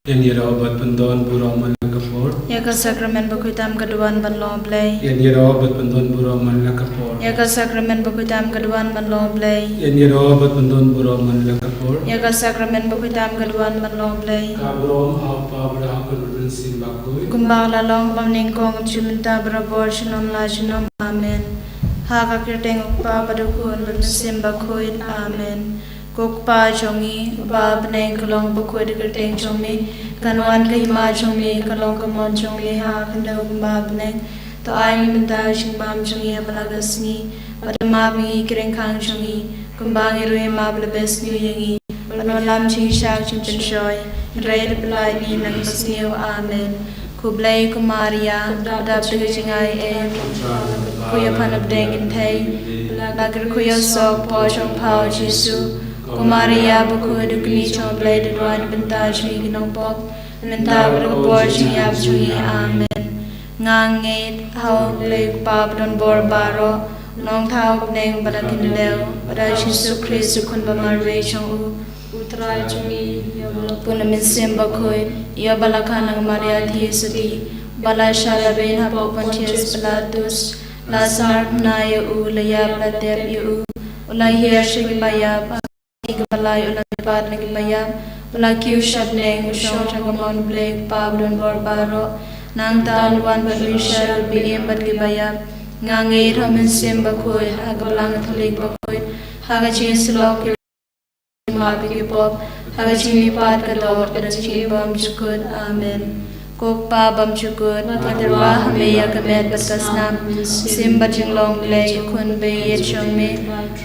Yan yarabat pendon buraman lakapor. Yaka sakramen bakuitam kaduan ban loblay. Yan yarabat pendon buraman lakapor. Yaka sakramen bakuitam kaduan ban loblay. Yan yarabat pendon buraman lakapor. Yaka sakramen bakuitam kaduan ban loblay. Kabrom apa berhak berbensin bakui. Kumbang lalong pamning kong chuminta berabor shinom la shinom amen. Haka kirteng ukpa padukun berbensin bakui amen. Kokpa chongi ba bnei kalong bakui kirteng chongi. Kanwan kahima chongi kalong kamon chongi ha kanda ba bnei. To ay minta shimbam chongi apalagasni. Padamami kiring kang chongi. Kumbang irui mablabes new yangi. Panolam ching shak ching shoy. Ray reply ni nang pasniyo amen. Kublay kumaria dab chingay e. Kuya panab dengin tay. Bagir kuya sok po chong pao jisu. Kumaria bakuy dukni chong blay dadwan benta chingi ginong pop. Menta berkapor chingi ap chingi amen. Ngangit hao blay kupap don bor baro. Nong tao pneng balakin lew. Pada jisu Kristu kun bamarwe chong u. Utray chungi punamin simba koy ya balakan ng Maria Thiesati bala shala ben hapo Pontius Pilatus la sarp na yu laya platep yu ulay hiya shigmayap igbalay ulay pad nagmayap ulay kiu shabneng usyong chagamon blake pablon borbaro nang taon wan badwishal bigim badgibayap ngangit hamin simba koy hagablang tulig bakoy hagachin silok Mabigi pop, hagachini pat kador kadachini bam chukut, amen. Kokpa bam chukut, katerwa hameya kamet batasnam, simba jinglong lay kun be yechong me,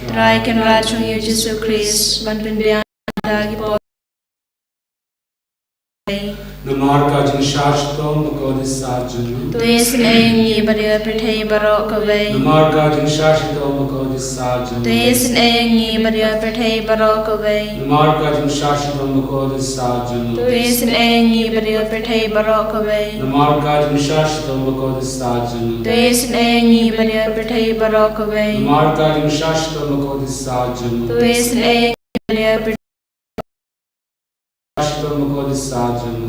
try can rachong yu Jesu Christ, banpin biyan dagi pop. Namarka jing shashtom makodis sajanu. Tuis nengi bariya prithay barok away. Namarka jing shashtom makodis sajanu. Tuis nengi bariya prithay barok away. Namarka jing shashtom makodis sajanu. Tuis nengi bariya prithay barok away. Namarka jing shashtom makodis sajanu. Tuis nengi bariya prithay barok away. Namarka jing shashtom makodis sajanu. Tuis nengi bariya prithay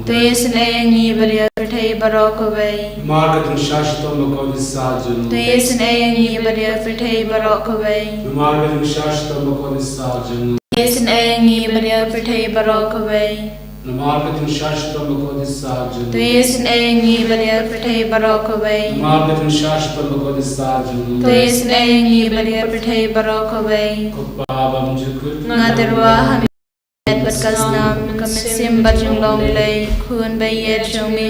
Tuis nengi bariya prithay barok away. Namarka jing shashtom makodis sajanu. Tuis nengi bariya prithay barok away. Namarka jing shashtom makodis sajanu. Tuis nengi bariya prithay barok away. Namarka jing shashtom makodis sajanu. Tuis nengi bariya prithay barok away. Namarka jing shashtom makodis sajanu. Tuis nengi bariya prithay barok away. Kokpa bam chukut. Ngaterwa hami Batkasnam kamisim bajung long lay kun bayet chungi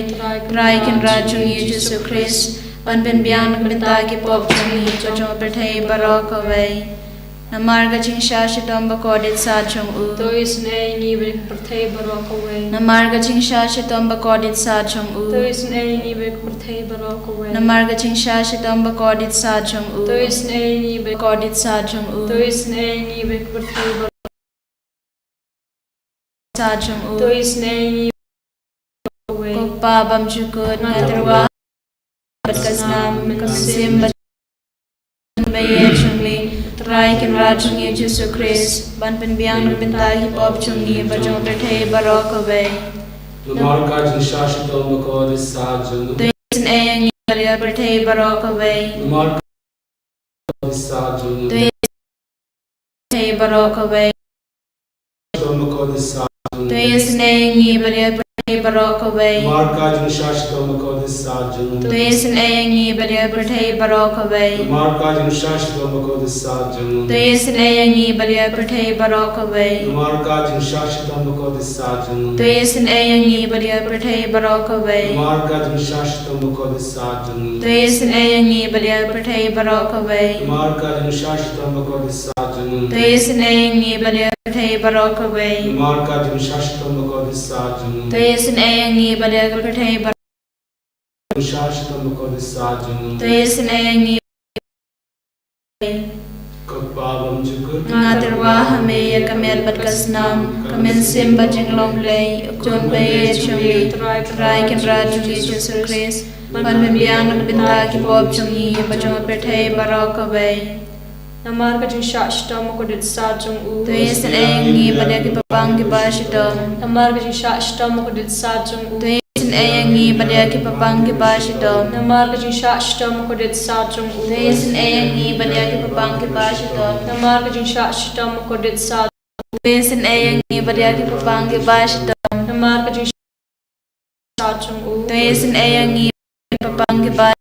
try can rajung yu Jesu Christ panpin biang benta ki pop chungi chong perthai barok away namarga ching shashitom bakodit sa chung u Tuis nengi brik perthai barok away. namarga ching shashitom bakodit sa chung u Tuis nengi brik perthai barok away. namarga ching shashitom bakodit sa chung u Tuis nengi brik bakodit sa chung u Tuis nengi brik perthai barok sa chung u Tuis nengi away. kokpa bam chukut ngaterwa batkasnam kamisim bajung bayet chungi try can rajung yu Jesu Christ banpin biang benta hi pop chungi bajong perthai barok away Namarka jing shashtom makodis sajanu. Tuis nengi bariya perthai barok away. Namarka makodis sajanu. Tuis perthai barok away. Makodis sajanu. Tuis nengi bariya perthai barok away. Namarka jing shashtom makodis sajanu. Tuis nengi bariya perthai barok away. Namarka jing shashtom makodis sajanu. Tuis nengi bariya perthai barok away. Namarka jing shashtom makodis sajanu. Tuis nengi bariya perthai barok away. Namarka jing shashtom makodis sajanu. Tuis nengi bariya perthai barok away. Namarka jing shashtom makodis sajanu. Tuis nengi bariya perthai barok away. Namarka jing shashtom makodis sajanu. Tuis nengi bariya perthai barok Shashtom makodis sajanu. Tuis nengi Kokpa bam chukut. ngaterwa hameya kamet batkasnam kamen sim bajinglong lay kun bayet chungi try can rajung yu Jesu Christ panpin biang benta ki pop chungi bajong perthai barok away Namar ka jing shashtam ko dit sa jung u. Tuisin ayangi badagi papang gibashidom. Namar ka jing shashtam ko dit sa jung u. Tuisin ayangi badagi papang gibashidom. Namar ka jing shashtam ko dit sa jung u. Tuisin ayangi badagi papang gibashidom. Namar ka jing shashtam ko dit sa. Tuisin ayangi badagi papang gibashidom. Namar ka jing sa jung u. Tuisin ayangi papang gibashidom.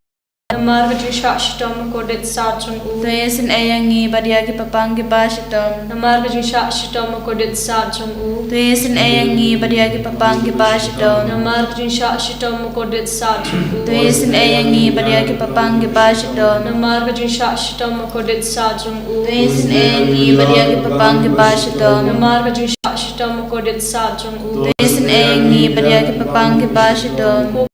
Namar ka jing shashtam ko dit sa jung u. Tuisin ayangi badagi papang gibashidom. Namar ka jing shashtam ko dit sa jung u. Tuisin ayangi badagi papang gibashidom. Namar ka jing shashtam ko dit sa jung u. Tuisin ayangi badagi papang gibashidom. Namar ka jing shashtam ko dit sa jung u. Tuisin ayangi badagi papang gibashidom. Namar ka jing shashtam ko dit sa jung u. Tuisin ayangi badagi papang gibashidom.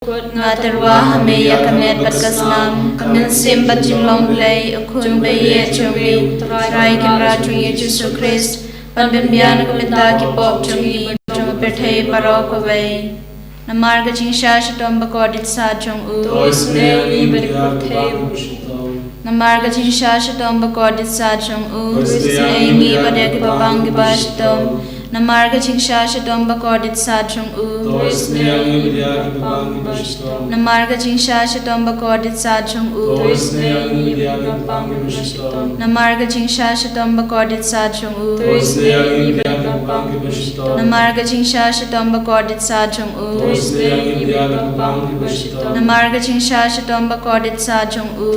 Ngaterwa hameya kamet batkasnam kamen simbat jinglong play ukun beye chungi trai kimra chungi Jesu Christ panben bian kumita ki pop chungi chung perthei parok away namarga chingsha shatom bakodit sa chung u Toisne ni berikuthe. namarga chingsha shatom bakodit sa chung u ayangi badagi papang gibashidom namarga chingsha shatom bakodit sa chung u namarga chingsha shatom bakodit sa chung u namarga chingsha shatom bakodit sa chung u namarga chingsha shatom bakodit sa chung u namarga chingsha shatom bakodit sa chung u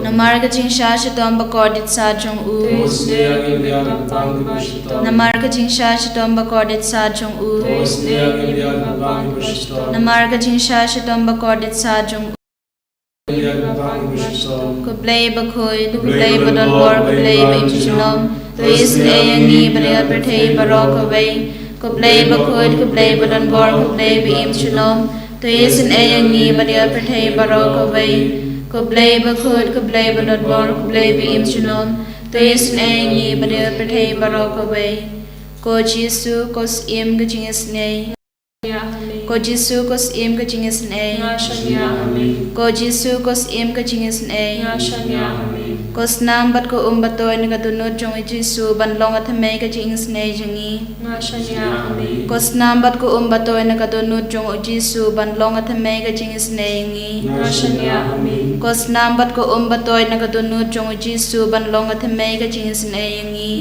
namarga chingsha shatom bakodit sa chung u namarga chingsha shatom bakodit sa chung u namarga chingsha shatom bakodit sa chung u kublai bakhoi kublai badon bor kublai bimchinom tuisin ayangi badaya perthei barok away kublai bakhoi kublai badon bor kublai bimchinom tuisin ayangi badaya perthei barok away kublai bakhoi kublai badon bor kublai bimchinom tuisin ayangi badaya perthei barok away ko Jesu kos im ga jingisynei ko Jesu kos im ga jingisynei ko Jesu kos im ga jingisynei kos nam bat ko batoi na gadunod jong Jesu ban long at mai ga jingisynei jangi kos nam bat ko batoi na gadunod jong Jesu ban long at mai ga jingisynei jangi kos nam bat ko batoi na gadunod jong Jesu ban long at mai ga jingisynei jangi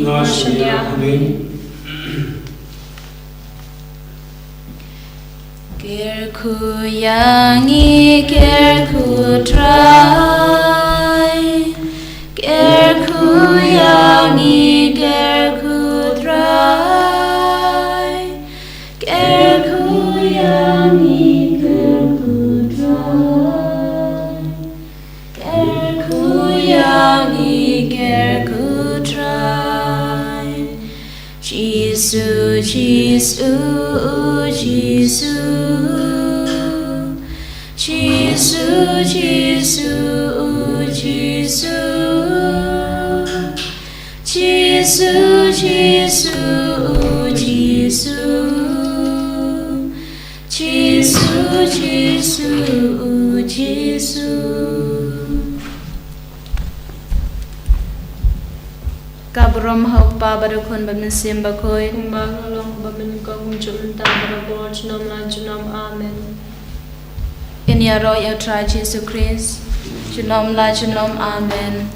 Kerku yangi kerku try kerku yangi kerku try kerku yangi kerku try kerku yangi kerku try Jesus Jesus Jesus Jesus, Jesus, Jesus, Jesus, Jesus, Jesus, Jesus. Kabrom hau pa barukun bamin simba koi. Kumbang along bamin kong junta barabor junam la junam amen. In your royal try Jesus Christ, Shalom la Shalom, Amen.